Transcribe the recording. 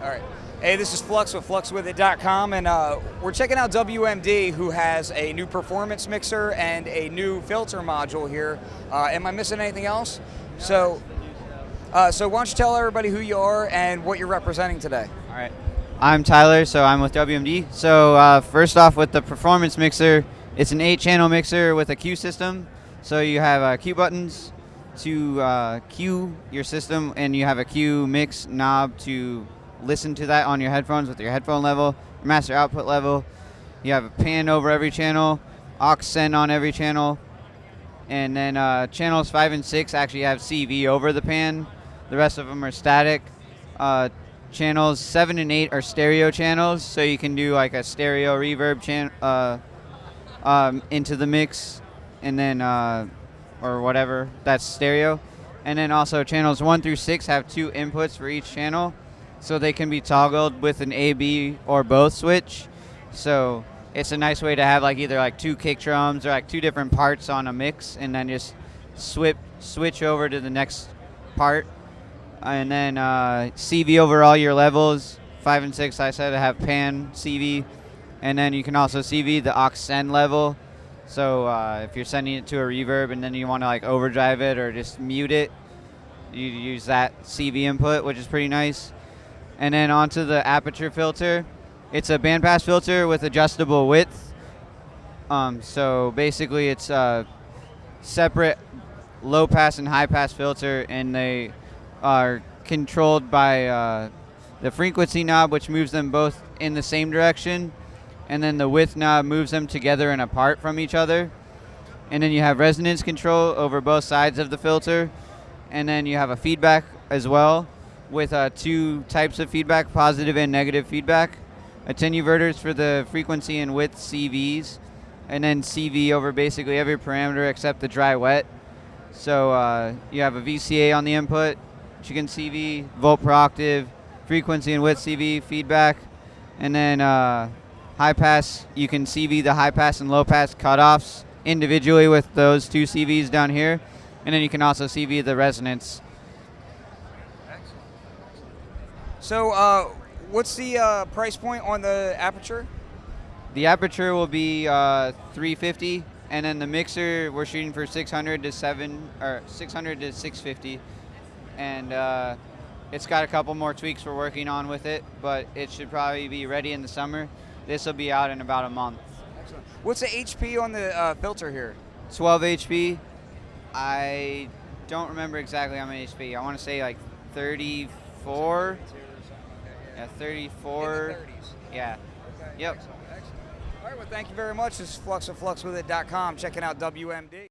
All right. Hey, this is Flux with Fluxwithit.com, and we're checking out WMD, who has a new performance mixer and a new filter module here. Am I missing anything else? So why don't you tell everybody who you are and what you're representing today? All right. I'm Tyler, so I'm with WMD. So first off, with the performance mixer, it's an 8-channel mixer with a cue system. So you have cue buttons to cue your system, and you have a cue mix knob to listen to that on your headphones with your headphone level, your master output level. You have a pan over every channel, aux send on every channel, and then channels 5 and 6 actually have CV over the pan. The rest of them are static. Channels 7 and 8 are stereo channels, so you can do like a stereo reverb into the mix, and then or whatever, that's stereo. And then also channels 1 through 6 have 2 inputs for each channel, so they can be toggled with an A, B, or both switch. So it's a nice way to have like either like 2 kick drums or like 2 different parts on a mix, and then just switch over to the next part. And then CV over all your levels. 5 and 6, I said, have pan CV, and then you can also CV the aux send level. So if you're sending it to a reverb and then you want to like overdrive it or just mute it, you use that CV input, which is pretty nice. And then onto the aperture filter. It's a bandpass filter with adjustable width. So basically it's a separate low pass and high pass filter, and they are controlled by the frequency knob, which moves them both in the same direction, and then the width knob moves them together and apart from each other. And then you have resonance control over both sides of the filter, and then you have a feedback as well with 2 types of feedback, positive and negative feedback. Attenuverters for the frequency and width CVs, and then CV over basically every parameter except the dry wet. So you have a VCA on the input, which you can CV, volt per octave, frequency and width CV, feedback, and then high pass, you can CV the high pass and low pass cutoffs individually with those 2 CVs down here, and then you can also CV the resonance. So what's the price point on the aperture? The aperture will be $350, and then the mixer we're shooting for $600 to $650, and it's got a couple more tweaks we're working on with it, but it should probably be ready in the summer. This will be out in about a month. Excellent. What's the HP on the filter here? 12 HP. I don't remember exactly how many HP. I want to say like 34. Yeah, 34. In the 30s. Yeah. Okay. Yep. Excellent. Excellent. All right. Well, thank you very much. This is Flux of Fluxwithit.com. Checking out WMD.